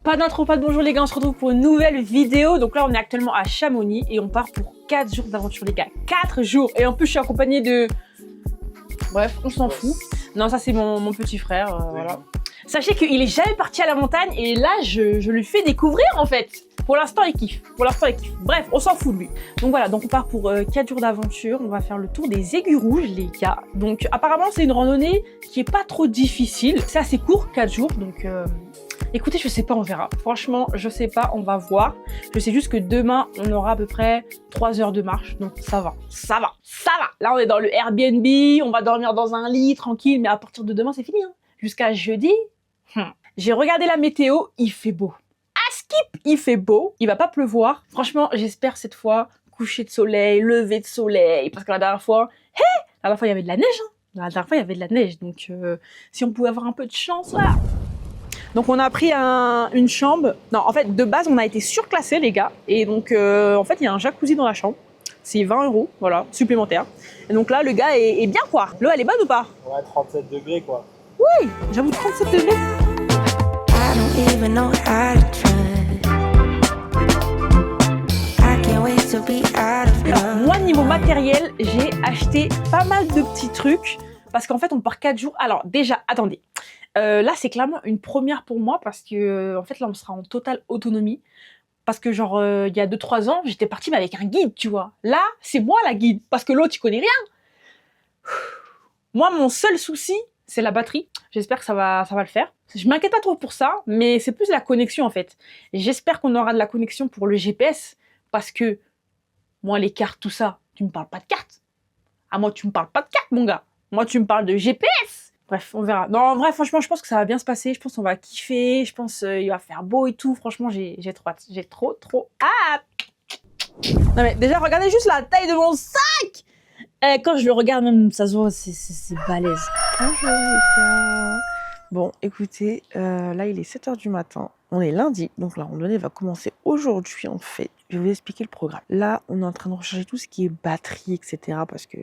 Pas d'intro, pas de bonjour les gars, on se retrouve pour une nouvelle vidéo. Donc là on est actuellement à Chamonix et on part pour 4 jours d'aventure les gars. 4 jours. Et en plus je suis accompagnée de... Bref, on s'en fout. Non, ça c'est mon petit frère, voilà. Sachez qu'il est jamais parti à la montagne et là je lui fais découvrir en fait. Pour l'instant il kiffe, Bref, on s'en fout de lui. Donc voilà, donc on part pour 4 jours d'aventure. On va faire le tour des Aiguilles Rouges les gars. Donc apparemment c'est une randonnée qui est pas trop difficile. C'est assez court, 4 jours, donc... Écoutez, je sais pas, on verra. Franchement, je sais pas, on va voir. Je sais juste que demain, on aura à peu près 3 heures de marche. Donc ça va. Là, on est dans le Airbnb, on va dormir dans un lit, tranquille. Mais à partir de demain, c'est fini. Hein. Jusqu'à jeudi. J'ai regardé la météo, il fait beau. À Skip, il fait beau. Il va pas pleuvoir. Franchement, j'espère cette fois coucher de soleil, lever de soleil. Parce que la dernière fois, il y avait de la neige. Hein. La dernière fois, il y avait de la neige. Donc, si on pouvait avoir un peu de chance, là... Donc on a pris une chambre. Non, en fait, de base, on a été surclassés, les gars. Et donc, en fait, il y a un jacuzzi dans la chambre. C'est 20 €, voilà, supplémentaire. Et donc là, le gars est bien, quoi. L'eau, elle est bonne ou pas? Ouais, 37 degrés, quoi. Oui, j'avoue, 37 degrés. Alors, moi, niveau matériel, j'ai acheté pas mal de petits trucs. Parce qu'en fait, on part 4 jours. Alors, déjà, attendez. Là, c'est clairement une première pour moi parce que, en fait, là, on sera en totale autonomie. Parce que, genre, il y a 2-3 ans, j'étais partie mais avec un guide, tu vois. Là, c'est moi la guide parce que l'autre, tu connais rien. Moi, mon seul souci, c'est la batterie. J'espère que ça va le faire. Je m'inquiète pas trop pour ça, mais c'est plus la connexion, en fait. J'espère qu'on aura de la connexion pour le GPS parce que, moi, les cartes, tout ça, tu me parles pas de cartes. Ah, moi, tu me parles pas de cartes, mon gars. Moi, tu me parles de GPS. Bref, on verra. Non, en vrai, franchement, je pense que ça va bien se passer. Je pense qu'on va kiffer. Je pense qu'il va faire beau et tout. Franchement, j'ai trop hâte. J'ai trop hâte. Non, mais déjà, regardez juste la taille de mon sac. Quand je le regarde, même, ça se voit, c'est balèze. Bonjour, les gars. Bon, écoutez, là, il est 7 h du matin. On est lundi, donc la randonnée va commencer aujourd'hui, en fait. Je vais vous expliquer le programme. Là, on est en train de recharger tout ce qui est batterie, etc. Parce que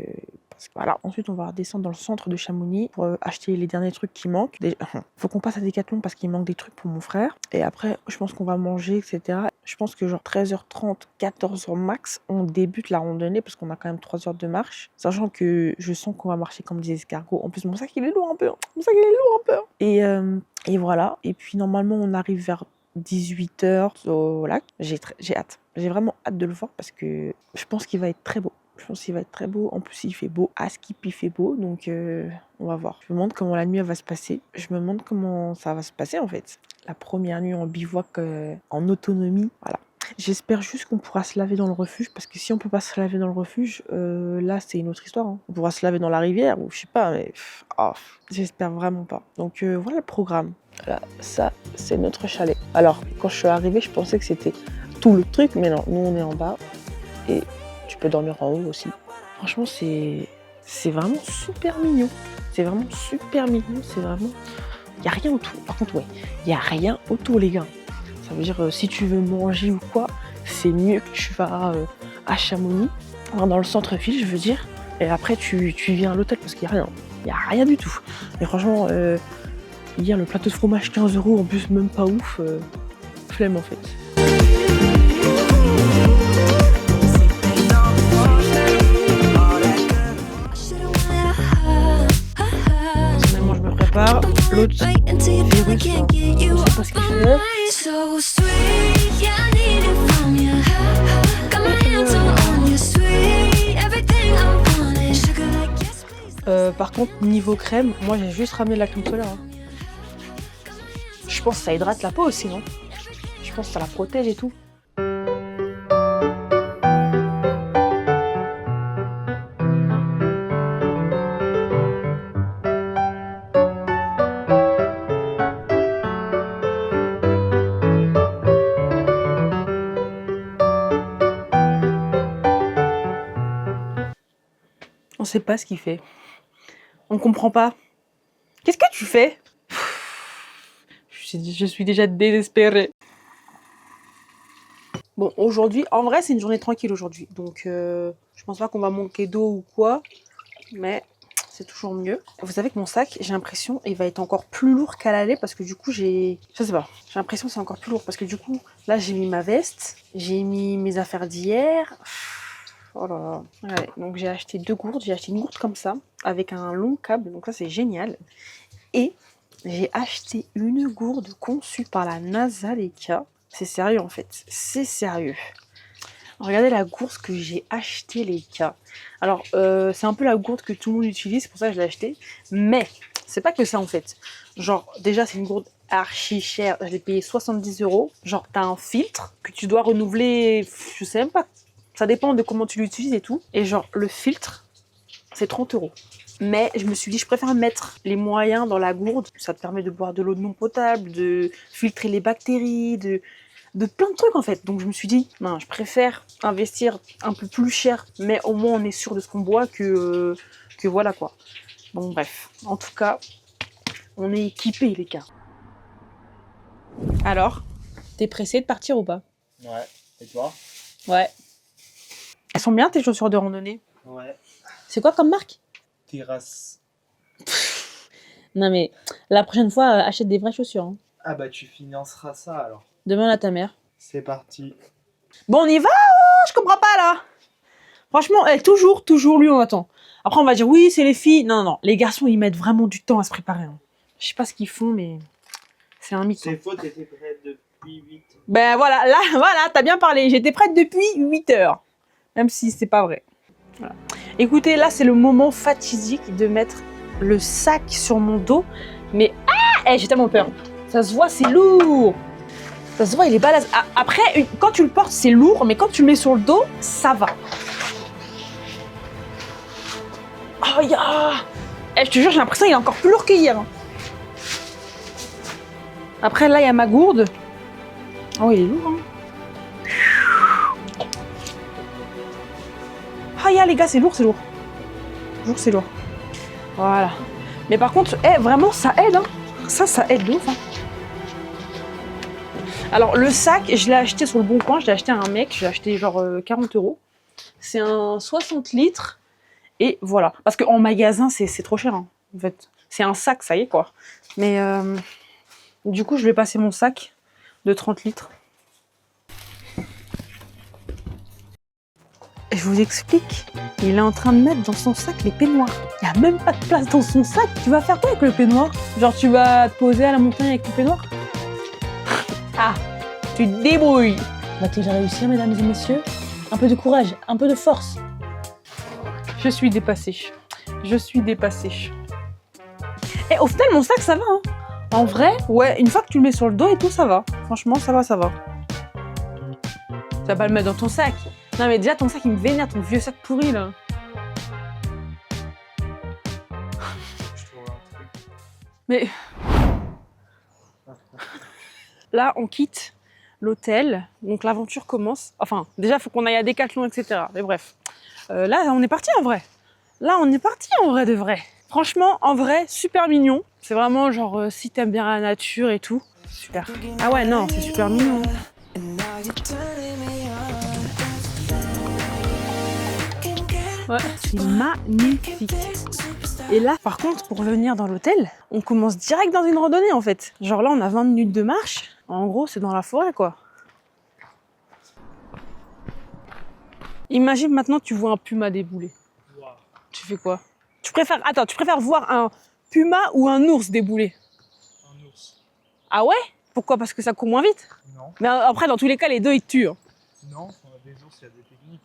voilà. Ensuite, on va redescendre dans le centre de Chamonix pour acheter les derniers trucs qui manquent. Il faut qu'on passe à Decathlon parce qu'il manque des trucs pour mon frère. Et après, je pense qu'on va manger, etc. Je pense que genre 13h30, 14h max, on débute la randonnée parce qu'on a quand même 3 heures de marche. Sachant que je sens qu'on va marcher comme des escargots. En plus, mon sac, il est lourd un peu. Et voilà. Et puis, normalement, on arrive vers 18h au lac. J'ai hâte. J'ai vraiment hâte de le voir parce que je pense qu'il va être très beau. En plus, il fait beau. À Skip, il fait beau. Donc, on va voir. Je me demande comment la nuit elle va se passer. Je me demande comment ça va se passer, en fait. La première nuit en bivouac, en autonomie. Voilà. J'espère juste qu'on pourra se laver dans le refuge. Parce que si on peut pas se laver dans le refuge, là, c'est une autre histoire. Hein. On pourra se laver dans la rivière ou je sais pas. Mais j'espère vraiment pas. Donc, voilà le programme. Là, ça, c'est notre chalet. Alors, quand je suis arrivée, je pensais que c'était tout le truc. Mais non, nous, on est en bas. Et... tu peux dormir en haut aussi. Franchement, c'est vraiment super mignon. C'est vraiment... Il n'y a rien autour. Par contre, ouais, il n'y a rien autour, les gars. Ça veut dire, si tu veux manger ou quoi, c'est mieux que tu vas à Chamonix, dans le centre-ville, je veux dire. Et après, tu viens à l'hôtel parce qu'il n'y a rien. Il n'y a rien du tout. Et franchement, hier, le plateau de fromage, 15 €, en plus, même pas ouf. Flemme, en fait. L'autre virus, je sais pas ce qu'il fait. Par contre, niveau crème, moi j'ai juste ramené de la crème solaire. Hein. Je pense que ça hydrate la peau aussi, non? Je pense que ça la protège et tout. On sait pas ce qu'il fait. On comprend pas. Qu'est-ce que tu fais? Je suis déjà désespérée. Bon, aujourd'hui, en vrai, c'est une journée tranquille aujourd'hui. Donc, je pense pas qu'on va manquer d'eau ou quoi. Mais c'est toujours mieux. Vous savez que mon sac, j'ai l'impression, il va être encore plus lourd qu'à l'aller parce que du coup, je sais pas, j'ai l'impression que c'est encore plus lourd parce que du coup, là, j'ai mis ma veste, j'ai mis mes affaires d'hier. Oh là là. Ouais, donc j'ai acheté 2 gourdes, j'ai acheté une gourde comme ça, avec un long câble, donc ça c'est génial. Et j'ai acheté une gourde conçue par la NASA, les gars. C'est sérieux en fait, c'est sérieux. Regardez la gourde que j'ai achetée, les gars. Alors, c'est un peu la gourde que tout le monde utilise, c'est pour ça que je l'ai achetée. Mais, c'est pas que ça en fait. Genre, déjà, c'est une gourde archi chère. Je l'ai payée 70 €. Genre, t'as un filtre que tu dois renouveler, je sais même pas. Ça dépend de comment tu l'utilises et tout. Et genre, le filtre, c'est 30 €. Mais je me suis dit, je préfère mettre les moyens dans la gourde. Ça te permet de boire de l'eau non potable, de filtrer les bactéries, de plein de trucs en fait. Donc je me suis dit, non, je préfère investir un peu plus cher, mais au moins on est sûr de ce qu'on boit que voilà quoi. Bon bref, en tout cas, on est équipés les gars. Alors, t'es pressé de partir ou pas? Ouais, et toi? Ouais. Elles sont bien tes chaussures de randonnée? Ouais. C'est quoi comme marque? Terrasse. Non mais, la prochaine fois, achète des vraies chaussures. Hein. Ah bah tu financeras ça alors. Demande à ta mère. C'est parti. Bon, on y va? Je comprends pas là. Franchement, toujours lui on attend. Après on va dire oui, c'est les filles. Non, non, les garçons ils mettent vraiment du temps à se préparer. Hein. Je sais pas ce qu'ils font, mais c'est un mythe. C'est faux, t'étais prête depuis 8 ans. Ben voilà, là, voilà, t'as bien parlé. J'étais prête depuis 8 heures. Même si c'est pas vrai. Voilà. Écoutez, là c'est le moment fatidique de mettre le sac sur mon dos. Mais j'ai tellement peur. Ça se voit, c'est lourd. Ça se voit, il est balèze. Après, quand tu le portes, c'est lourd, mais quand tu le mets sur le dos, ça va. Oh, je te jure, j'ai l'impression qu'il est encore plus lourd qu'hier. Hein. Après, là, il y a ma gourde. Oh, il est lourd. Hein. Oh, les gars, c'est lourd, c'est lourd. Toujours, c'est lourd. Voilà. Mais par contre, vraiment, ça aide. Hein. Ça aide de ouf. Hein. Alors le sac, je l'ai acheté sur le Bon Coin, je l'ai acheté à un mec, je l'ai acheté genre 40 €. C'est un 60 litres et voilà. Parce qu'en magasin, c'est trop cher hein, en fait. C'est un sac, ça y est quoi. Mais du coup, je vais passer mon sac de 30 litres. Et je vous explique, il est en train de mettre dans son sac les peignoirs. Il n'y a même pas de place dans son sac. Tu vas faire quoi avec le peignoir? Genre tu vas te poser à la montagne avec ton peignoir? Ah, tu te débrouilles. Va-t-il réussir, mesdames et messieurs? Un peu de courage, un peu de force. Je suis dépassée. Je suis dépassée. Et au final, mon sac, ça va. Hein. En vrai, ouais, une fois que tu le mets sur le dos et tout, ça va. Franchement, ça va, ça va. Tu vas pas le mettre dans ton sac. Non, mais déjà, ton sac, il me vénère, ton vieux sac pourri, là. Je trouve un truc. Mais... Là, on quitte l'hôtel, donc l'aventure commence. Enfin, déjà, il faut qu'on aille à Decathlon, etc. Mais bref, là, on est parti en vrai. Là, on est parti en vrai de vrai. Franchement, en vrai, super mignon. C'est vraiment genre, si t'aimes bien la nature et tout, super. Ah ouais, non, c'est super mignon. Ouais, c'est magnifique. Et là, par contre, pour venir dans l'hôtel, on commence direct dans une randonnée, en fait. Genre là, on a 20 minutes de marche. En gros, c'est dans la forêt, quoi. Imagine maintenant, tu vois un puma débouler. Wow. Tu fais quoi? Tu préfères voir un puma ou un ours débouler? Un ours. Ah ouais? Pourquoi? Parce que ça court moins vite? Non. Mais après, dans tous les cas, les deux, ils te tuent. Hein. Non, des ours, il y a des techniques.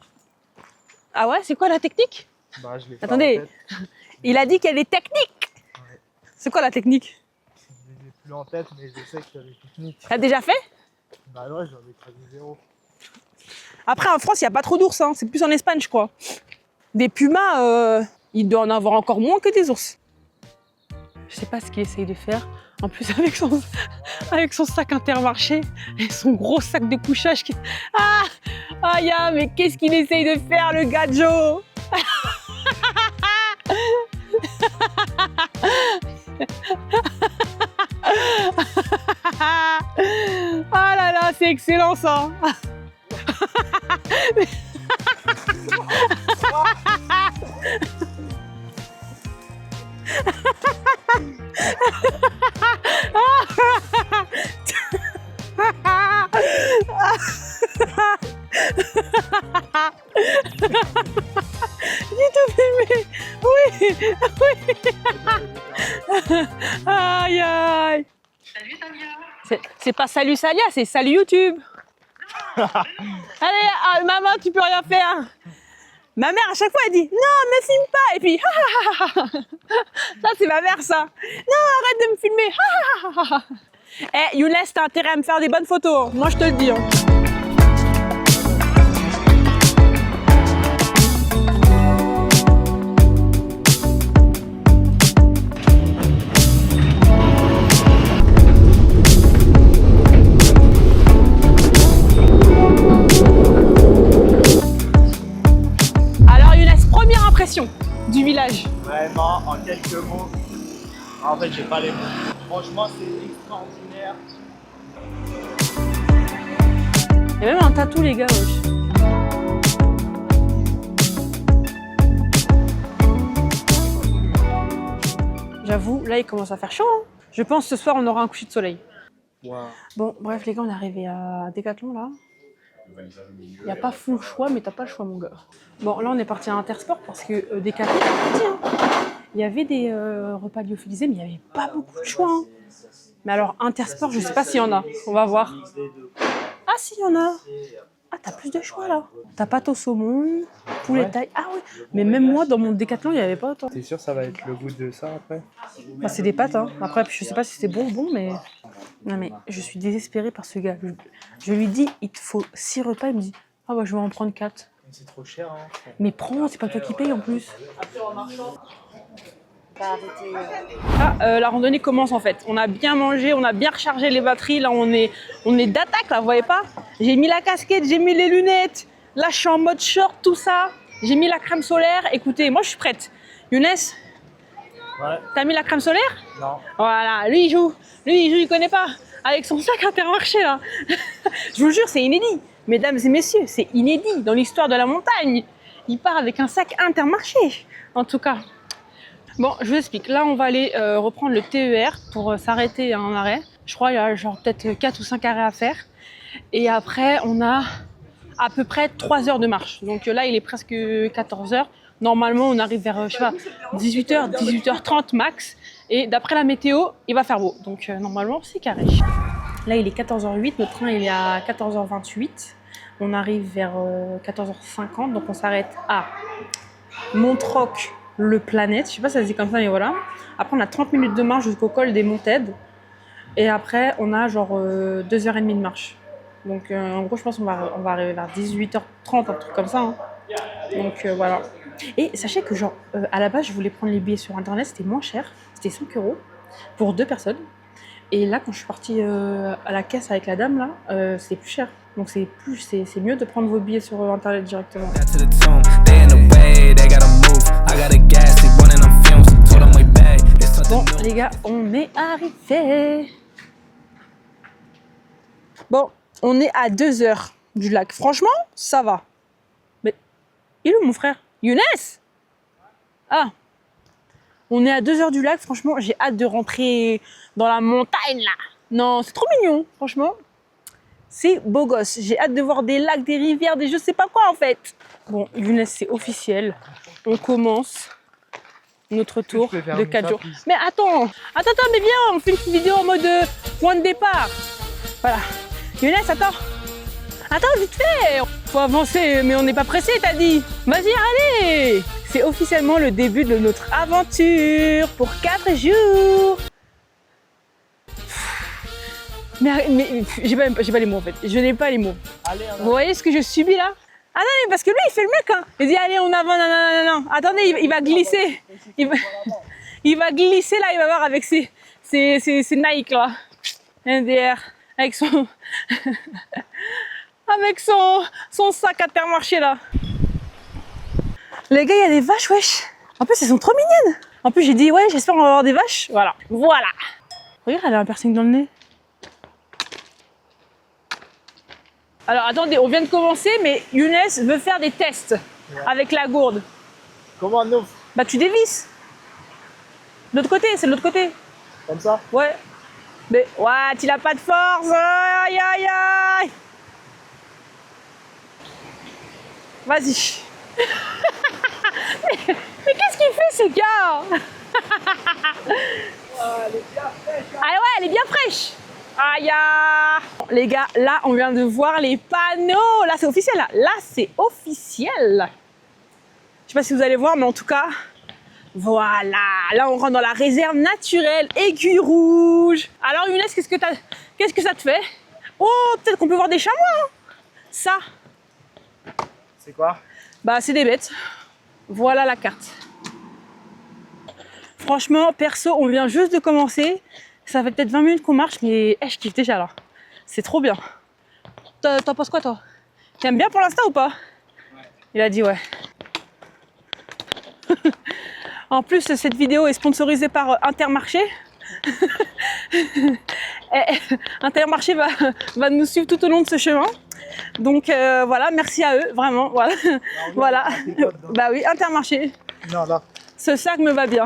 Ah ouais? C'est quoi la technique? Bah, je l'ai pas Attendez, en tête. il a dit qu'il y a des techniques. Ouais. C'est quoi la technique? Je les ai plus en tête, mais je sais qu'il y a des techniques. T'as déjà fait? Bah ouais, j'en ai écrasé 0. Après, en France, il n'y a pas trop d'ours. Hein. C'est plus en Espagne, je crois. Des pumas, il doit en avoir encore moins que des ours. Je sais pas ce qu'il essaye de faire. En plus, avec son sac Intermarché et son gros sac de couchage. Mais qu'est-ce qu'il essaye de faire, le gars Joe? Ah là là, c'est excellent ça. J'ai tout filmé. Oui, oui. Aïe, aïe. Salut Salia. C'est pas salut Salia, c'est salut YouTube. Allez, maman, tu peux rien faire. Ma mère, à chaque fois, elle dit non, me filme pas. Et puis, ça, c'est ma mère, ça. Non, arrête de me filmer. Eh, Younes, t'as intérêt à me faire des bonnes photos. Moi, je te le dis. Hein. Du village. Vraiment, en quelques mots. En fait, j'ai pas les mots. Franchement, c'est extraordinaire. Il y a même un tatou, les gars. Wesh. J'avoue, là, il commence à faire chaud. Hein. Je pense que ce soir, on aura un coucher de soleil. Wow. Bon, bref, les gars, on est arrivé à Decathlon, là. Il n'y a pas full choix, mais t'as pas le choix, mon gars. Bon, là, on est parti à Intersport parce que Decathlon, il y avait des repas lyophilisés, mais il n'y avait pas beaucoup de choix. Hein. Mais alors, Intersport, je sais pas s'il y en a. On va voir. Ah, si, il y en a. Ah, t'as plus de choix, là. T'as pâte au saumon, poulet taille. Ah oui, mais même moi, dans mon Decathlon, il n'y avait pas autant. T'es sûr que ça va être le goût de ça après? Bah, c'est des pâtes, hein. Après, je sais pas si c'est bon, mais... Non, mais je suis désespérée par ce gars. Je lui dis, il te faut 6 repas. Il me dit, ah bah, je vais en prendre 4. C'est trop cher, hein. Mais prends, c'est pas toi qui paye en plus. Ah, la randonnée commence en fait. On a bien mangé, on a bien rechargé les batteries. Là, on est d'attaque, là, vous voyez pas? J'ai mis la casquette, j'ai mis les lunettes. Là, je suis en mode short, tout ça. J'ai mis la crème solaire. Écoutez, moi, je suis prête. Younes, Ouais. t'as mis la crème solaire? Non. Voilà, lui, il joue, il connaît pas. Avec son sac Intermarché, là. Je vous jure, c'est inédit. Mesdames et messieurs, c'est inédit dans l'histoire de la montagne. Il part avec un sac Intermarché, en tout cas. Bon, je vous explique. Là, on va aller reprendre le TER pour s'arrêter en arrêt. Je crois qu'il y a genre peut-être 4 ou 5 arrêts à faire. Et après, on a à peu près 3 heures de marche. Donc là, il est presque 14 heures. Normalement, on arrive vers, je sais pas, 18h, 18h30 max. Et d'après la météo, il va faire beau. Donc normalement, c'est carré. Là, il est 14h08. Notre train, il est à 14h28. On arrive vers 14h50. Donc on s'arrête à Montroc, le Planète. Je sais pas si ça se dit comme ça, mais voilà. Après, on a 30 minutes de marche jusqu'au col des Montaides. Et après, on a genre 2h30 de marche. Donc en gros, je pense qu'on va arriver vers 18h30, un truc comme ça. Hein. Donc voilà. Et sachez que genre, à la base, je voulais prendre les billets sur Internet. C'était moins cher. C'était 5 € pour 2 personnes. Et là, quand je suis partie à la caisse avec la dame, là, c'était plus cher. Donc c'est mieux de prendre vos billets sur Internet directement. Bon, les gars, on est arrivés. Bon, on est à 2 heures du lac. Franchement, ça va. Mais il est où mon frère? Younes? Ah. On est à 2 heures du lac. Franchement, j'ai hâte de rentrer dans la montagne, là. Non, c'est trop mignon, franchement. C'est beau gosse. J'ai hâte de voir des lacs, des rivières, des je sais pas quoi, en fait. Bon, Younes, c'est officiel. On commence notre tour de 4 jours. Mais attends, mais viens, on fait une petite vidéo en mode point de départ. Voilà. Younes, attends, vite fait. Faut avancer, mais on n'est pas pressé, t'as dit. Vas-y, allez. C'est officiellement le début de notre aventure pour 4 jours. Mais j'ai pas les mots en fait. Je n'ai pas les mots. Allez, Vous voyez ce que je subis là? Ah non, mais parce que lui, il fait le mec, hein. Il dit, allez, on avance, non. Attendez, il va glisser. Il va glisser là, il va voir avec ses Nike là. NDR. Avec son... avec son sac Intermarché là. Les gars, il y a des vaches, wesh. En plus, elles sont trop mignonnes. En plus, j'ai dit, ouais, j'espère qu'on va avoir des vaches. Voilà. Regarde, elle a un piercing dans le nez. Alors, attendez, on vient de commencer, mais Younes veut faire des tests avec la gourde. comment on ouvre? Bah, tu dévisses. De l'autre côté, c'est de l'autre côté. Comme ça? Ouais. Mais ouais, tu n'as pas de force. Aïe, aïe, aïe. Vas-y. mais qu'est-ce qu'il fait ce gars? Elle est bien fraîche. Ah ouais, elle est bien fraîche. Aïe. Les gars, là, on vient de voir les panneaux. Là, c'est officiel. Là, c'est officiel. Je sais pas si vous allez voir, mais en tout cas, voilà. Là, on rentre dans la réserve naturelle Aiguille Rouge. Alors, Younes, qu'est-ce que ça te fait? Oh, peut-être qu'on peut voir des chamois. Hein. Ça. C'est quoi? Bah, c'est des bêtes. Voilà la carte. Franchement, perso, on vient juste de commencer. Ça fait peut-être 20 minutes qu'on marche, mais je kiffe déjà là. C'est trop bien. T'en penses quoi, toi? T'aimes bien pour l'instant ou pas? Ouais. Il a dit ouais. En plus, cette vidéo est sponsorisée par Intermarché. Intermarché va nous suivre tout au long de ce chemin. Donc voilà, merci à eux, vraiment. Voilà. Voilà. Bah oui, Intermarché. Non, là. Ce sac me va bien.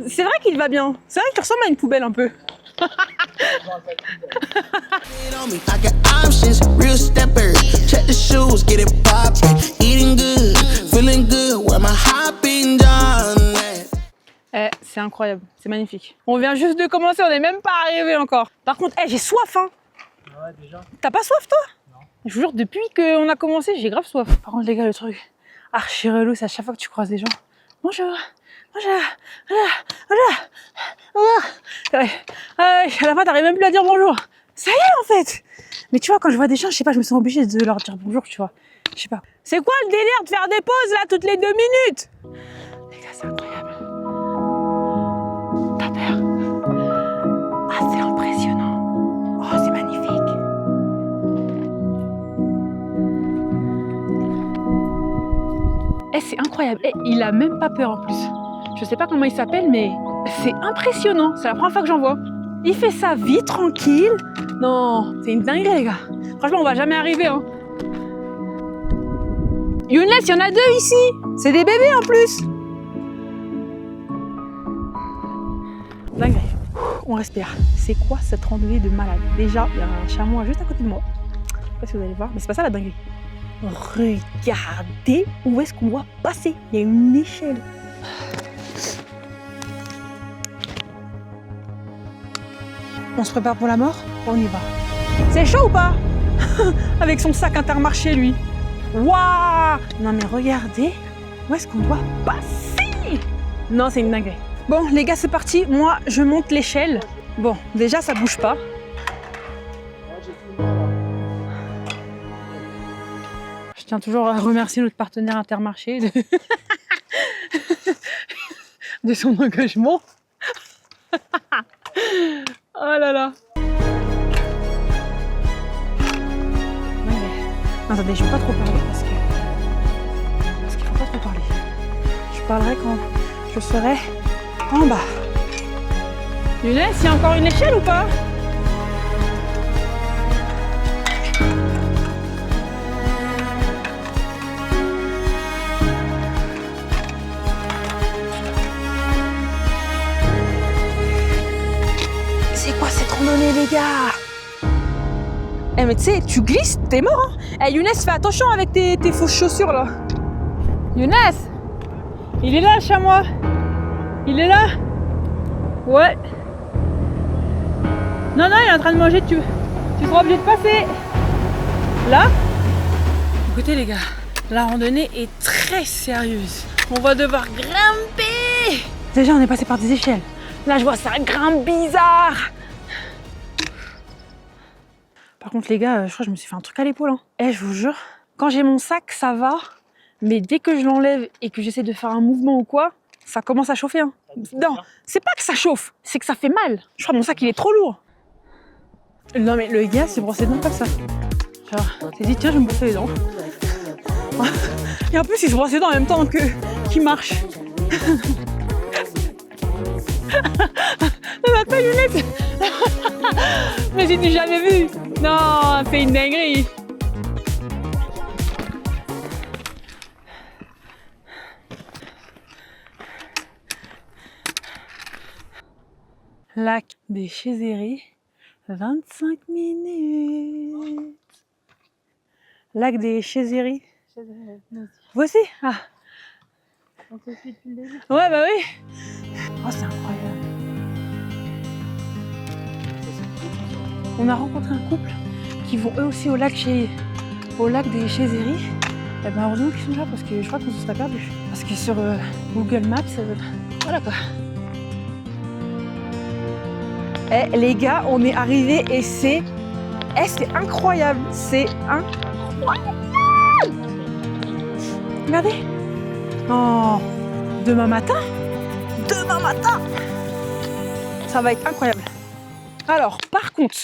C'est vrai qu'il va bien. C'est vrai qu'il ressemble à une poubelle un peu. C'est incroyable, c'est magnifique. On vient juste de commencer, on n'est même pas arrivé encore. Par contre, j'ai soif, hein. Ouais, déjà. T'as pas soif, toi? Non. Je vous jure, depuis qu'on a commencé, j'ai grave soif. Par contre, les gars, le truc archi relou, c'est à chaque fois que tu croises des gens. Bonjour, bonjour, ouais. À la fin, t'arrives même plus à dire bonjour. Ça y est, en fait. Mais tu vois, quand je vois des gens, je sais pas, je me sens obligée de leur dire bonjour, tu vois. Je sais pas. C'est quoi le délire de faire des pauses, là, toutes les 2 minutes? Les gars, c'est incroyable. T'as peur? Ah, c'est impressionnant. Oh, c'est magnifique. C'est incroyable. Il a même pas peur en plus. Je sais pas comment il s'appelle, mais c'est impressionnant. C'est la première fois que j'en vois. Il fait sa vie tranquille. Non, c'est une dinguerie, les gars. Franchement, on va jamais arriver. Hein. Younes, il y en a 2 ici. C'est des bébés en plus. Dinguerie. On respire. C'est quoi cette randonnée de malade? Déjà, il y a un chamois juste à côté de moi. Je sais pas si vous allez voir, mais c'est pas ça la dinguerie. Regardez où est-ce qu'on doit passer. Il y a une échelle. On se prépare pour la mort? On y va. C'est chaud ou pas? Avec son sac Intermarché, lui. Waouh! Non mais regardez où est-ce qu'on doit passer. Non, c'est une dinguerie. Bon, les gars, c'est parti. Moi, je monte l'échelle. Bon, déjà, ça bouge pas. Je tiens toujours à remercier notre partenaire Intermarché de son engagement. Oh là là. Non, attendez, je ne vais pas trop parler parce qu'il faut pas trop parler. Je parlerai quand je serai en bas. Younes, il y a encore une échelle ou pas? C'est quoi cette randonnée, les gars? Mais tu sais, tu glisses, t'es mort. Hein. Younes, fais attention avec tes fausses chaussures là. Younes, il est là le chamois. Il est là. Ouais. Non, il est en train de manger, tu seras obligé de passer. Là. Écoutez les gars, la randonnée est très sérieuse. On va devoir grimper. Déjà, on est passé par des échelles. Là, je vois ça grimpe bizarre. Par contre, les gars, je crois que je me suis fait un truc à l'épaule. Hein. Je vous jure, quand j'ai mon sac, ça va. Mais dès que je l'enlève et que j'essaie de faire un mouvement ou quoi, ça commence à chauffer. Hein. Non, c'est pas que ça chauffe, c'est que ça fait mal. Je crois que mon sac, il est trop lourd. Non, mais le gars s'est brossé les dents comme ça. Genre, il s'est dit, tiens, je vais me brosser les dents. Et en plus, il se brosse les dents en même temps qu'il marche. Non, attends, Younes. Mais j'ai jamais vu. Non, c'est une dinguerie. Lac des Chézeries, 25 minutes. Lac des Chézeries. Voici. Ah. On te suit depuis le début. Ouais, bah oui. Oh, c'est incroyable. On a rencontré un couple qui vont eux aussi au lac des Chézeries. Et ben heureusement qu'ils sont là parce que je crois qu'on se serait perdu. Parce que sur Google Maps, voilà quoi. Eh les gars, on est arrivés et c'est incroyable. C'est incroyable. Regardez. Oh, demain matin, ça va être incroyable. Alors, par contre,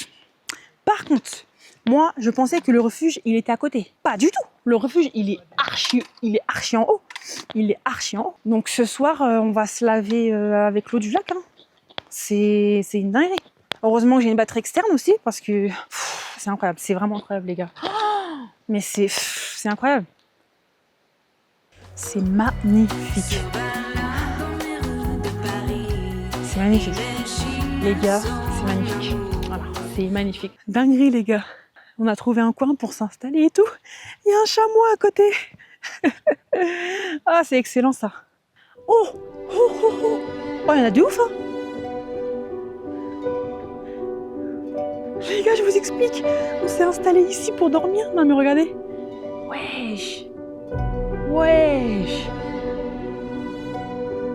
moi, je pensais que le refuge, il était à côté. Pas du tout. Le refuge, il est archi en haut. Donc ce soir, on va se laver avec l'eau du lac. Hein. C'est une dinguerie. Heureusement que j'ai une batterie externe aussi, parce que c'est incroyable. C'est vraiment incroyable, les gars. Mais c'est incroyable. C'est magnifique. C'est magnifique. Les gars, c'est magnifique. Voilà, c'est magnifique. Dinguerie, les gars. On a trouvé un coin pour s'installer et tout. Il y a un chamois à côté. Ah, c'est excellent, ça. Oh, il y en a de ouf, hein. Les gars, je vous explique. On s'est installé ici pour dormir. Non, mais regardez. Wesh.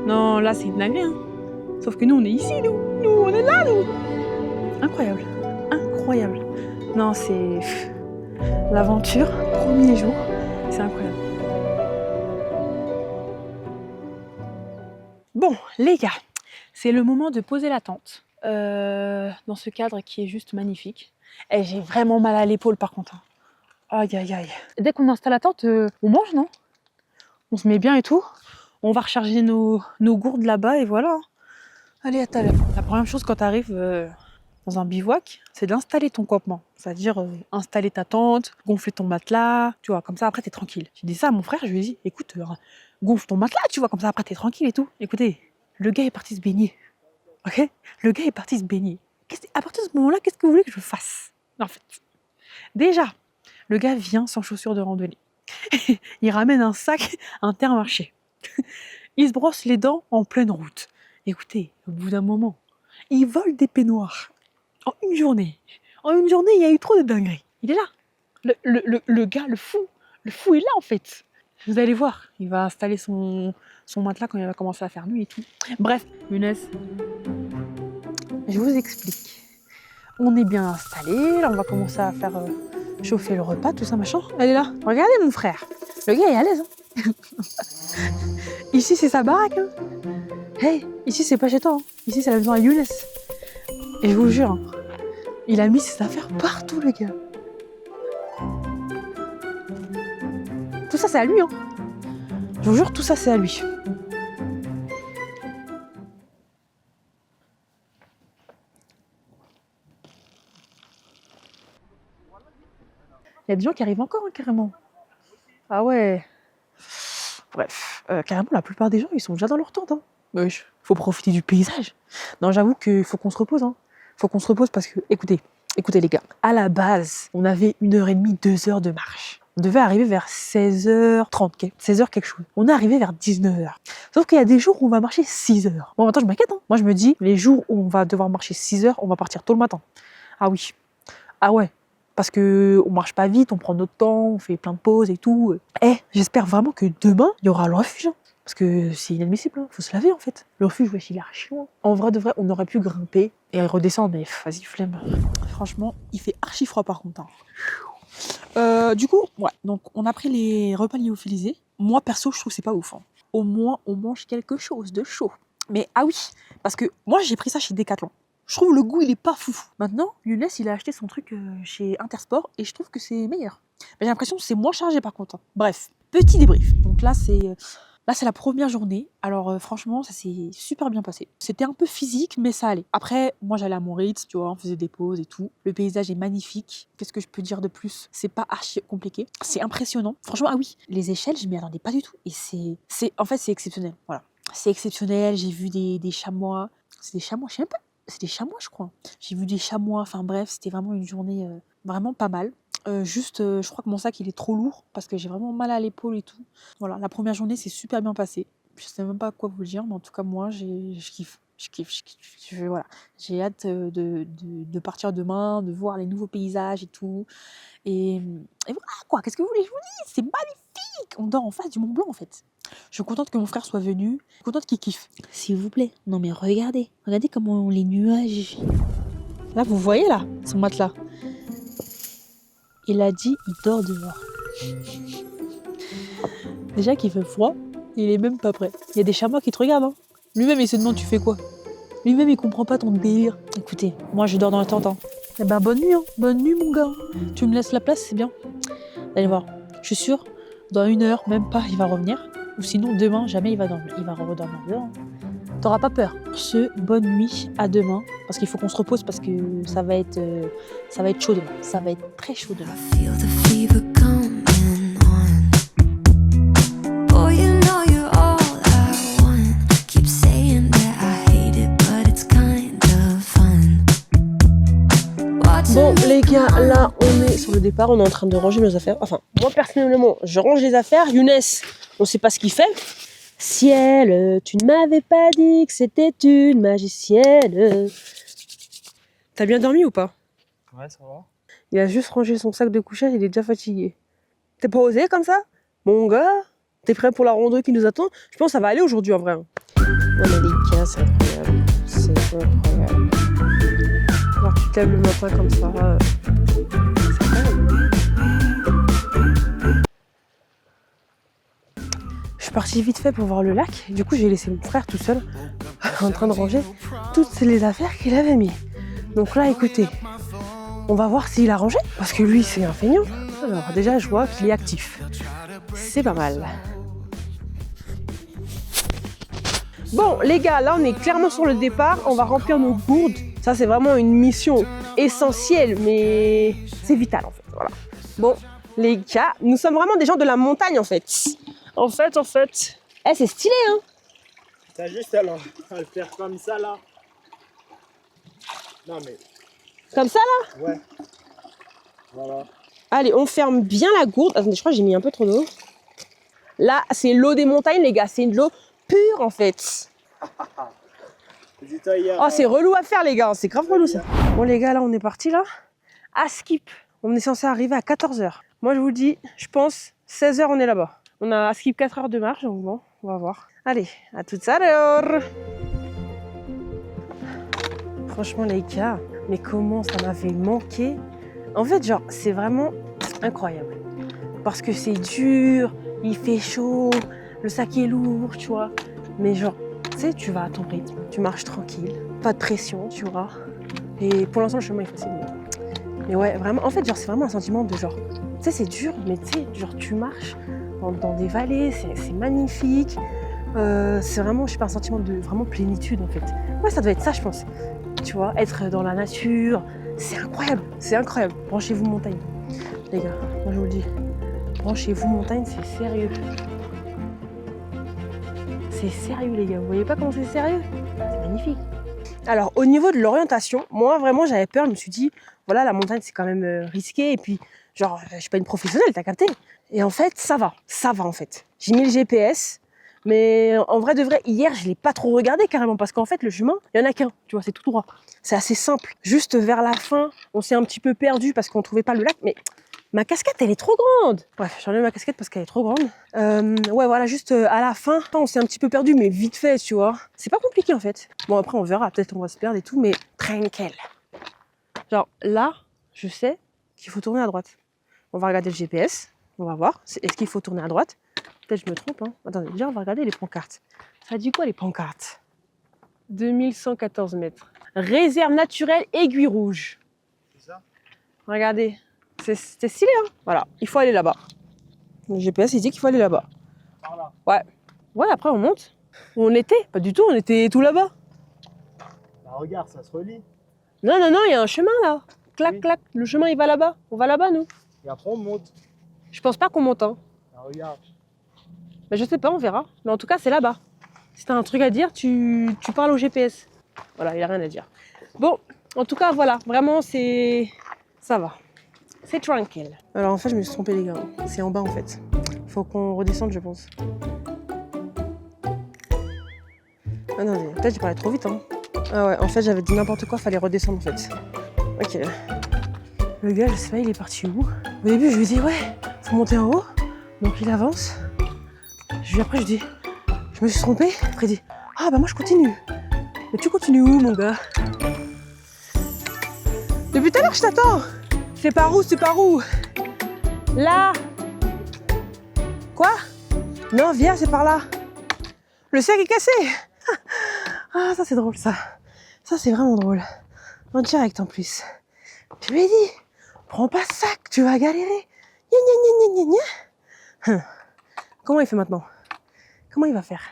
Non, là, c'est une dinguerie, hein. Sauf que nous, on est ici, nous. Nous, on est là, nous. Incroyable. Non, c'est l'aventure, premier jour. C'est incroyable. Bon, les gars, c'est le moment de poser la tente. Dans ce cadre qui est juste magnifique. Et j'ai vraiment mal à l'épaule, par contre. Aïe, aïe, aïe. Dès qu'on installe la tente, on mange, non? On se met bien et tout. On va recharger nos gourdes là-bas et voilà. Allez, à tout à l'heure. La première chose quand tu arrives dans un bivouac, c'est d'installer ton campement. C'est-à-dire installer ta tente, gonfler ton matelas, tu vois, comme ça après t'es tranquille. J'ai dit ça à mon frère, je lui ai dit, écoute, gonfle ton matelas, tu vois, comme ça après t'es tranquille et tout. Écoutez, le gars est parti se baigner. Ok? Le gars est parti se baigner. À partir de ce moment-là, qu'est-ce que vous voulez que je fasse? En fait, déjà, le gars vient sans chaussures de randonnée. Il ramène un sac Intermarché. Il se brosse les dents en pleine route. Écoutez, au bout d'un moment, il vole des peignoirs. En une journée, il y a eu trop de dingueries. Il est là. Le gars, le fou est là en fait. Vous allez voir, il va installer son matelas quand il va commencer à faire nuit et tout. Bref, Younes, je vous explique. On est bien installé, là on va commencer à faire chauffer le repas, tout ça machin. Elle est là. Regardez mon frère. Le gars est à l'aise. Hein. Ici c'est sa baraque. Hein. Hey, ici c'est pas chez toi. Hein. Ici c'est la maison à Younes. Et je vous jure, hein, il a mis ses affaires partout, le gars. Tout ça c'est à lui. Hein. Je vous jure, tout ça c'est à lui. Il y a des gens qui arrivent encore, hein, carrément. Ah ouais. Bref, carrément, la plupart des gens, ils sont déjà dans leur tente. Hein. Wesh, faut profiter du paysage. Non, j'avoue qu'il faut qu'on se repose. Hein. Faut qu'on se repose parce que, écoutez les gars, à la base, on avait 1h30, 2h de marche. On devait arriver vers 16h30, 16h quelque chose. On est arrivé vers 19h. Sauf qu'il y a des jours où on va marcher 6h. Bon, maintenant, je m'inquiète. Hein. Moi, je me dis, les jours où on va devoir marcher 6h, on va partir tôt le matin. Ah oui. Ah ouais. Parce qu'on marche pas vite, on prend notre temps, on fait plein de pauses et tout. J'espère vraiment que demain, il y aura le refuge. Hein. Parce que c'est inadmissible, hein. Faut se laver en fait. Le refuge, wesh, il est archi loin. En vrai de vrai, on aurait pu grimper et redescendre, mais vas-y, flemme. Franchement, il fait archi froid par contre. Hein. Du coup, ouais, donc on a pris les repas lyophilisés. Moi, perso, je trouve que c'est pas ouf. Hein. Au moins, on mange quelque chose de chaud. Mais ah oui, parce que moi, j'ai pris ça chez Decathlon. Je trouve le goût, il est pas fou. Maintenant, Younes, il a acheté son truc chez Intersport et je trouve que c'est meilleur. Mais j'ai l'impression que c'est moins chargé par contre. Hein. Bref, petit débrief. Donc là, c'est la première journée. Alors franchement, ça s'est super bien passé. C'était un peu physique, mais ça allait. Après, moi, j'allais à mon rythme, tu vois, on faisait des pauses et tout. Le paysage est magnifique. Qu'est-ce que je peux dire de plus? C'est pas archi compliqué. C'est impressionnant. Franchement, ah oui, les échelles, je m'y attendais pas du tout. Et en fait, c'est exceptionnel. Voilà. C'est exceptionnel. J'ai vu des chamois. C'est des chamois, je sais même pas. c'est des chamois, je crois. J'ai vu des chamois, enfin bref, c'était vraiment une journée vraiment pas mal. Je crois que mon sac, il est trop lourd parce que j'ai vraiment mal à l'épaule et tout. Voilà, la première journée s'est super bien passée. Je sais même pas quoi vous dire, mais en tout cas, moi, je kiffe. Voilà. J'ai hâte de partir demain, de voir les nouveaux paysages et tout. Et voilà quoi, qu'est-ce que vous voulez que je vous dise? C'est magnifique! On dort en face du Mont Blanc en fait. Je suis contente que mon frère soit venu, je suis contente qu'il kiffe. S'il vous plaît, non mais regardez comment les nuages. Là, vous voyez là, son matelas. Il a dit, il dort dehors. Déjà qu'il fait froid, il est même pas prêt. Il y a des chamois qui te regardent. Hein. Lui-même, il se demande tu fais quoi. Lui-même, il comprend pas ton délire. Écoutez, moi, je dors dans la tente. Hein. Eh ben, bonne nuit, hein. Bonne nuit, mon gars. Tu me laisses la place, c'est bien. Allez voir. Je suis sûre, dans 1 heure, même pas, il va revenir. Ou sinon, demain, jamais il va dormir. Il va redormir dehors. T'auras pas peur. Bonne nuit, à demain. Parce qu'il faut qu'on se repose parce que ça va être chaud demain. Ça va être très chaud demain. Bon les gars, là on est sur le départ, on est en train de ranger nos affaires. Enfin, moi personnellement, je range les affaires. Younes, on sait pas ce qu'il fait. Ciel, tu ne m'avais pas dit que c'était une magicienne. T'as bien dormi ou pas? Ouais, ça va. Il a juste rangé son sac de couchage, il est déjà fatigué. T'es pas osé comme ça? Mon gars, t'es prêt pour la rando qui nous attend? Je pense que ça va aller aujourd'hui en vrai. Non mais les gars, c'est incroyable. C'est incroyable. Alors tu te lèves le matin comme ça. C'est incroyable. Je suis partie vite fait pour voir le lac. Du coup, j'ai laissé mon frère tout seul en train de ranger toutes les affaires qu'il avait mis. Donc là, écoutez, on va voir s'il a rangé, parce que lui, c'est un feignant. Alors déjà, je vois qu'il est actif. C'est pas mal. Bon, les gars, là, on est clairement sur le départ. On va remplir nos gourdes. Ça, c'est vraiment une mission essentielle, mais c'est vital, en fait. Voilà. Bon, les gars, nous sommes vraiment des gens de la montagne, en fait. En fait. Eh, c'est stylé, hein. T'as juste à le faire comme ça, là. Non, mais... Comme ça, là? Ouais. Voilà. Allez, on ferme bien la gourde. Attendez, je crois que j'ai mis un peu trop d'eau. Là, c'est l'eau des montagnes, les gars. C'est de l'eau pure, en fait. Oh, c'est relou à faire, les gars. C'est grave relou, ça. Bon, les gars, là, on est parti, là. À Skip. On est censé arriver à 14h. Moi, je vous dis, je pense, 16h, on est là-bas. On a à Skip 4 heures de marche, donc bon, on va voir. Allez, à tout à l'heure. Franchement, les gars, mais comment ça m'avait manqué. En fait, genre, c'est vraiment incroyable. Parce que c'est dur, il fait chaud, le sac est lourd, tu vois. Mais genre, tu sais, tu vas à ton rythme, tu marches tranquille, pas de pression, tu vois. Et pour l'instant, le chemin est facile. Mais ouais, vraiment, en fait, genre, c'est vraiment un sentiment de genre, tu sais, c'est dur, mais tu sais, genre, tu marches dans des vallées, c'est magnifique. C'est vraiment, je sais pas, un sentiment de vraiment plénitude, en fait. Ouais, ça doit être ça, je pense. Tu vois, être dans la nature, c'est incroyable, c'est incroyable. Branchez-vous montagne, les gars, moi je vous le dis. Branchez-vous montagne, c'est sérieux. C'est sérieux, les gars, vous voyez pas comment c'est sérieux? C'est magnifique. Alors, au niveau de l'orientation, moi vraiment j'avais peur, je me suis dit, voilà, la montagne c'est quand même risqué, et puis genre, je suis pas une professionnelle, t'as capté? Et en fait, ça va en fait. J'ai mis le GPS, mais en vrai de vrai, hier, je l'ai pas trop regardé carrément, parce qu'en fait, le chemin, il y en a qu'un, tu vois, c'est tout droit. C'est assez simple. Juste vers la fin, on s'est un petit peu perdu parce qu'on trouvait pas le lac, mais ma casquette, elle est trop grande. Bref, j'enlève ma casquette parce qu'elle est trop grande. Ouais, voilà, juste à la fin, on s'est un petit peu perdu, mais vite fait, tu vois. C'est pas compliqué, en fait. Bon, après, on verra, peut-être on va se perdre et tout, mais tranquille. Genre, là, je sais qu'il faut tourner à droite. On va regarder le GPS, on va voir. Est-ce qu'il faut tourner à droite? Peut-être je me trompe, hein. Attendez, déjà, on va regarder les pancartes. Ça dit quoi, les pancartes? 2114 mètres. Réserve naturelle Aiguille Rouge. C'est ça? Regardez. C'est stylé, hein. Voilà, il faut aller là-bas. Le GPS, il dit qu'il faut aller là-bas. Par là? Ouais. Ouais, après, on monte. Où on était? Pas du tout, on était tout là-bas. Bah regarde, ça se relie. Non, il y a un chemin, là. Clac, Oui. clac. Le chemin, il va là-bas. On va là-bas, nous. Et après, on monte. Je pense pas qu'on monte, hein. Bah regarde. Mais je sais pas, on verra. Mais en tout cas, c'est là-bas. Si t'as un truc à dire, tu parles au GPS. Voilà, il a rien à dire. Bon, en tout cas, voilà. Vraiment, c'est... Ça va. C'est tranquille. Alors, en fait, je me suis trompée, les gars. C'est en bas, en fait. Faut qu'on redescende, je pense. Ah non, peut-être j'ai parlé trop vite, hein. Ah ouais, en fait, j'avais dit n'importe quoi, fallait redescendre, en fait. Ok. Le gars, je sais pas, il est parti où? Au début, je lui ai dit, ouais, faut monter en haut. Donc, il avance. Après, je dis, je me suis trompée. Après, il dit, ah bah moi, je continue. Mais tu continues où, mon gars? Depuis tout à l'heure, je t'attends. C'est par où? C'est par où? Là. Quoi? Non, viens, c'est par là. Le sac est cassé. Ah, ça, c'est drôle, ça. Ça, c'est vraiment drôle. En direct, en plus. Je lui ai dit, prends pas ce sac, tu vas galérer. Gna, gna, gna, gna, gna, gna. Comment il fait maintenant? Comment il va faire?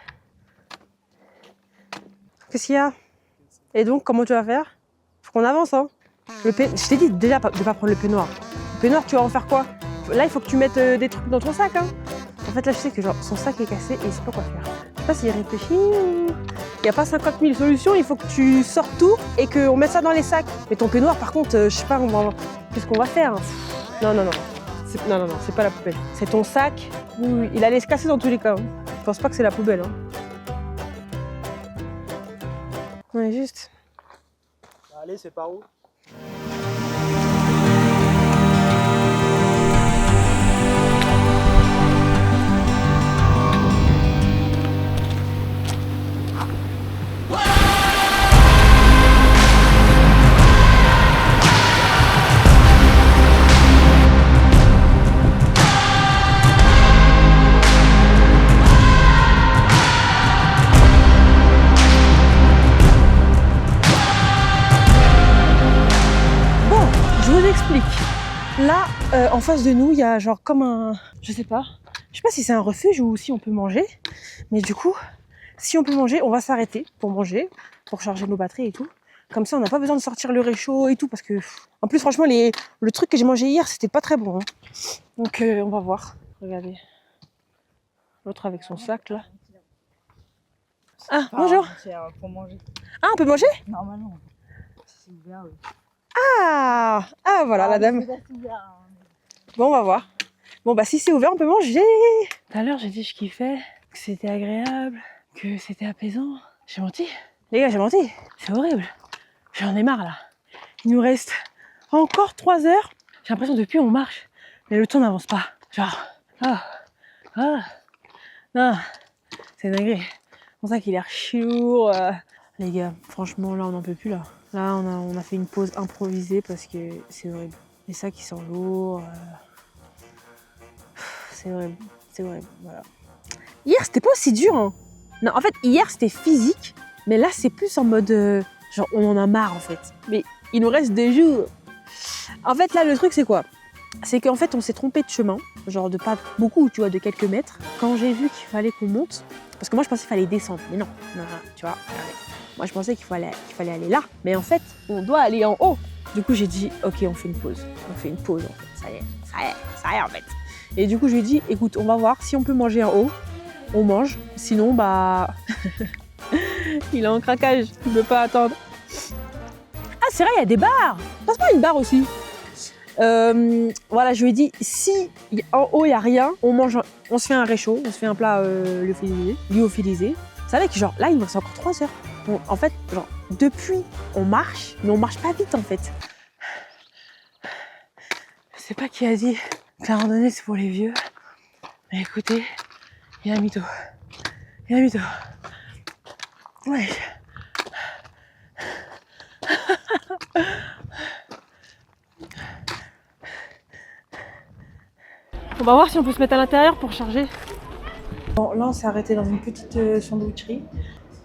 Qu'est-ce qu'il y a? Et donc, comment tu vas faire? Faut qu'on avance, hein. Je t'ai dit déjà de pas prendre le peignoir. Le peignoir, tu vas en faire quoi? Là, il faut que tu mettes des trucs dans ton sac, hein. En fait, là, je sais que genre, son sac est cassé et il sait pas quoi faire. Je sais pas s'il réfléchit ou... Il n'y a pas 50 000 solutions, il faut que tu sortes tout et qu'on mette ça dans les sacs. Mais ton peignoir, par contre, je sais pas, qu'est-ce qu'on va faire? Non, non, non. Non, c'est pas la poubelle. C'est ton sac. Oui, il allait se casser dans tous les cas. Hein. Je pense pas que c'est la poubelle. Hein. Ouais, juste. Allez, c'est par où? Là, en face de nous, il y a genre comme un... Je sais pas si c'est un refuge ou si on peut manger. Mais du coup, si on peut manger, on va s'arrêter pour manger, pour charger nos batteries et tout. Comme ça, on n'a pas besoin de sortir le réchaud et tout. Parce que, en plus, franchement, le truc que j'ai mangé hier, c'était pas très bon. Hein. Donc, on va voir. Regardez. L'autre avec son sac, là. Ah, bonjour. Pour manger. Ah, on peut manger? Normalement. C'est ouvert, oui. Ah, voilà, la dame. Bon, on va voir. Bon, bah si c'est ouvert, on peut manger. Tout à l'heure, j'ai dit que je kiffais, que c'était agréable, que c'était apaisant. J'ai menti. Les gars, j'ai menti. C'est horrible. J'en ai marre, là. Il nous reste encore 3 heures. J'ai l'impression que depuis, on marche. Mais le temps n'avance pas. Genre, non, c'est dingue. C'est pour ça qu'il a l'air lourd. Les gars, franchement, là, on n'en peut plus, là. Là, on a fait une pause improvisée parce que c'est horrible. Les sacs, ils sont lourds. C'est horrible, voilà. Hier, c'était pas aussi dur, hein. Non, en fait, hier, c'était physique. Mais là, c'est plus en mode... genre, on en a marre, en fait. Mais il nous reste 2 jours. En fait, là, le truc, c'est quoi? C'est qu'en fait, on s'est trompé de chemin. Genre, de pas beaucoup, tu vois, de quelques mètres. Quand j'ai vu qu'il fallait qu'on monte... Parce que moi, je pensais qu'il fallait descendre. Mais non, tu vois, regardez. Moi, je pensais qu'il fallait aller là. Mais en fait, on doit aller en haut. Du coup, j'ai dit, ok, on fait une pause. On fait une pause, en fait. Ça y est, en fait. Et du coup, je lui ai dit, écoute, on va voir si on peut manger en haut. On mange. Sinon, bah... il est en craquage. Il ne peut pas attendre. Ah, c'est vrai, il y a des bars. Passe-moi une barre aussi. Voilà, je lui ai dit, si en haut, il n'y a rien, on mange, on se fait un réchaud, on se fait un plat lyophilisé. Vous savez que genre, là, il me reste encore 3 heures. Bon, en fait, genre, depuis, on marche, mais on marche pas vite, en fait. Je sais pas qui a dit que la randonnée, c'est pour les vieux. Mais écoutez, il y a un mytho. Ouais. On va voir si on peut se mettre à l'intérieur pour charger. Bon, là, on s'est arrêté dans une petite sandwicherie.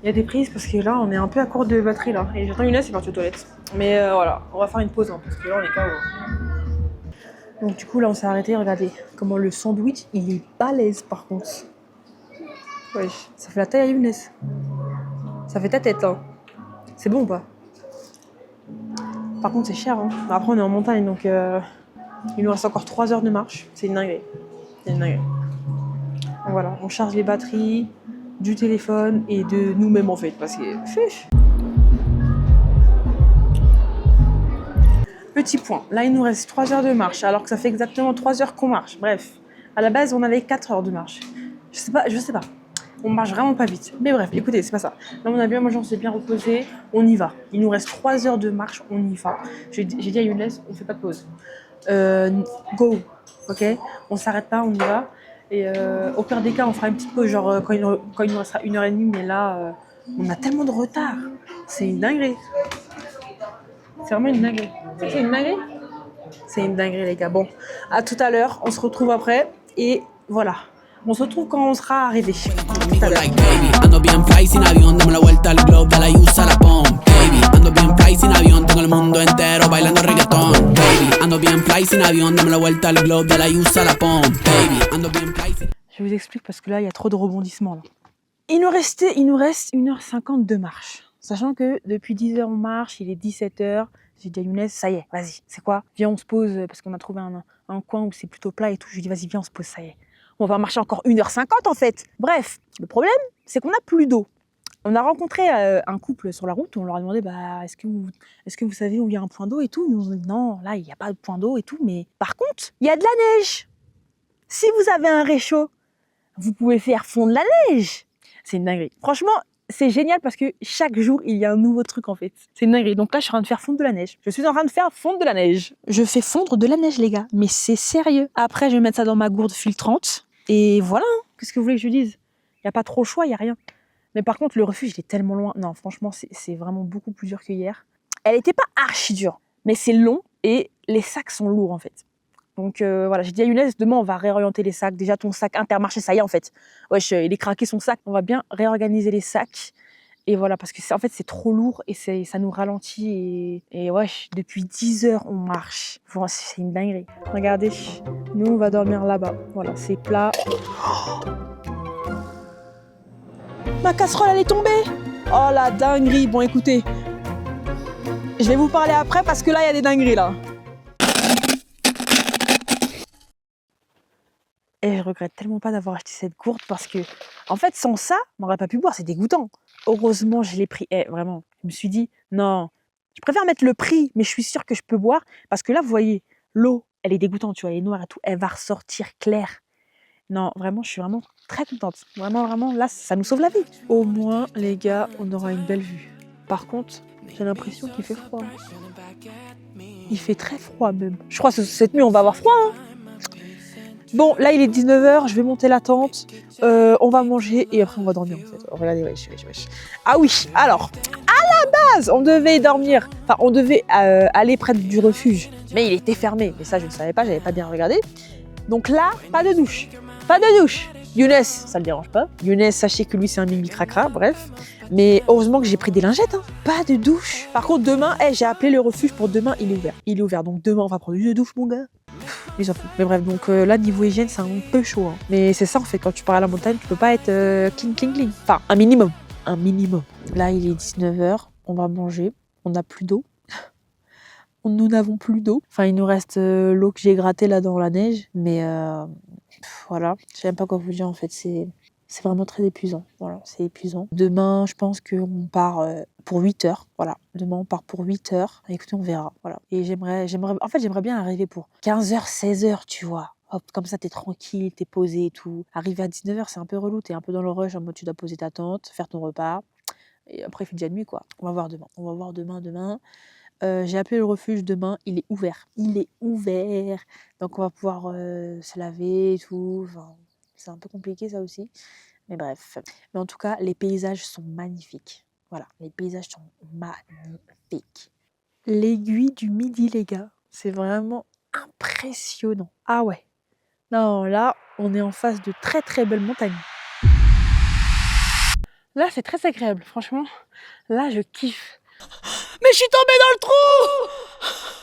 Il y a des prises parce que là, on est un peu à court de batterie là. Et j'attends Younes, c'est parti aux toilettes. Mais voilà, on va faire une pause hein, parce que là, on est KO. Donc du coup, là, on s'est arrêté. Regardez comment le sandwich, il est balèze par contre. Ouais, ça fait la taille à Younes. Ça fait ta tête là. C'est bon ou pas? Par contre, c'est cher. Hein. Après, on est en montagne, donc il nous reste encore 3 heures de marche. C'est une dinguerie. Donc voilà, on charge les batteries du téléphone et de nous-mêmes en fait, parce que... Petit point. Là, il nous reste 3 heures de marche, alors que ça fait exactement 3 heures qu'on marche. Bref, à la base, on avait 4 heures de marche. Je sais pas. On marche vraiment pas vite. Mais bref, écoutez, c'est pas ça. Là, on a bien mangé, on s'est bien reposé. On y va. Il nous reste 3 heures de marche, on y va. J'ai dit à Younes, on fait pas de pause. Go, ok? On s'arrête pas, on y va. Et au pire des cas, on fera une petite pause, genre quand il nous restera 1h30. Mais là, on a tellement de retard. C'est une dinguerie. C'est vraiment une dinguerie. C'est une dinguerie? C'est une dinguerie, les gars. Bon, à tout à l'heure. On se retrouve après. Et voilà. On se retrouve quand on sera arrivé. Like baby, ando bien fly sin avión, dame la vuelta al globe, dale y usa la pom. Baby, ando bien fly sin avión, tengo el mundo entero bailando reggaetón. Baby, ando bien fly sin avión, dame la vuelta al globe, dale y usa la pom. Baby, ando bien fly sin... Je vous explique parce que là, il y a trop de rebondissements. Là. Il nous reste 1h50 de marche. Sachant que depuis 10h, on marche, il est 17h. J'ai dit à Younes, ça y est, vas-y, c'est quoi? Viens, on se pose, parce qu'on a trouvé un coin où c'est plutôt plat et tout. Je lui dis, vas-y, viens, on se pose, ça y est. On va marcher encore 1h50 en fait. Bref, le problème, c'est qu'on n'a plus d'eau. On a rencontré un couple sur la route, on leur a demandé est-ce que vous savez où il y a un point d'eau et tout. Ils nous ont dit non, là il n'y a pas de point d'eau et tout, mais par contre, il y a de la neige. Si vous avez un réchaud, vous pouvez faire fondre la neige. C'est une dinguerie. Franchement, c'est génial parce que chaque jour, il y a un nouveau truc en fait. C'est une dinguerie. Donc là, je suis en train de faire fondre de la neige. Je suis en train de faire fondre de la neige. Je fais fondre de la neige, les gars. Mais c'est sérieux. Après, je vais mettre ça dans ma gourde filtrante. Et voilà, qu'est-ce que vous voulez que je dise? Il n'y a pas trop le choix, il n'y a rien. Mais par contre, le refuge, il est tellement loin. Non, franchement, c'est vraiment beaucoup plus dur que hier. Elle n'était pas archi dure, mais c'est long et les sacs sont lourds en fait. Donc voilà, j'ai dit à Younes, demain on va réorienter les sacs. Déjà ton sac Intermarché, ça y est en fait. Wesh, il est craqué son sac. On va bien réorganiser les sacs. Et voilà, parce que en fait c'est trop lourd et ça nous ralentit. Et wesh, depuis 10 heures on marche. Bon, c'est une dinguerie. Regardez, nous on va dormir là-bas. Voilà, c'est plat. Oh, ma casserole elle est tombée. Oh la dinguerie. Bon écoutez, je vais vous parler après parce que là il y a des dingueries là. Et je regrette tellement pas d'avoir acheté cette gourde parce que, en fait, sans ça, on n'aurait pas pu boire, c'est dégoûtant. Heureusement, je l'ai pris. Vraiment, je me suis dit, non, je préfère mettre le prix, mais je suis sûre que je peux boire parce que là, vous voyez, l'eau, elle est dégoûtante, tu vois, elle est noire et tout, elle va ressortir claire. Non, vraiment, je suis vraiment très contente. Vraiment, là, ça nous sauve la vie. Au moins, les gars, on aura une belle vue. Par contre, j'ai l'impression qu'il fait froid. Il fait très froid même. Je crois que cette nuit, on va avoir froid, hein. Bon, là il est 19h, je vais monter la tente, on va manger et après on va dormir en fait. Regardez, wesh. Ah oui, alors, à la base, on devait dormir, enfin on devait aller près du refuge, mais il était fermé. Mais ça je ne savais pas, j'avais pas bien regardé. Donc là, pas de douche. Younes, ça le dérange pas. Younes, sachez que lui c'est un mimi cracra, bref. Mais heureusement que j'ai pris des lingettes, hein. Pas de douche. Par contre demain, j'ai appelé le refuge pour demain, il est ouvert. Il est ouvert, donc demain on va prendre une douche mon gars. Ils s'en foutent. Mais bref, donc là, niveau hygiène, c'est un peu chaud. Hein. Mais c'est ça, en fait, quand tu pars à la montagne, tu peux pas être clean. Enfin, un minimum. Là, il est 19h, on va manger. On n'a plus d'eau. Nous n'avons plus d'eau. Enfin, il nous reste l'eau que j'ai grattée là dans la neige. Mais voilà, je sais même pas quoi vous dire, en fait. C'est vraiment très épuisant. Voilà, c'est épuisant. Demain, je pense qu'on part pour 8 heures. Voilà, demain, on part pour 8 heures. Écoutez, on verra. Voilà. Et j'aimerais bien arriver pour 15h, 16h, tu vois. Hop, comme ça, t'es tranquille, t'es posé et tout. Arriver à 19h, c'est un peu relou. T'es un peu dans le rush, en mode tu dois poser ta tente, faire ton repas. Et après, il fait déjà nuit, quoi. On va voir demain. J'ai appelé le refuge demain. Il est ouvert. Donc, on va pouvoir se laver et tout. Enfin, c'est un peu compliqué ça aussi, mais bref. Mais en tout cas, les paysages sont magnifiques. Voilà, les paysages sont magnifiques. L'aiguille du Midi, les gars, c'est vraiment impressionnant. Ah ouais. Non, là, on est en face de très très belles montagnes. Là, c'est très agréable, franchement. Là, je kiffe. Mais je suis tombée dans le trou!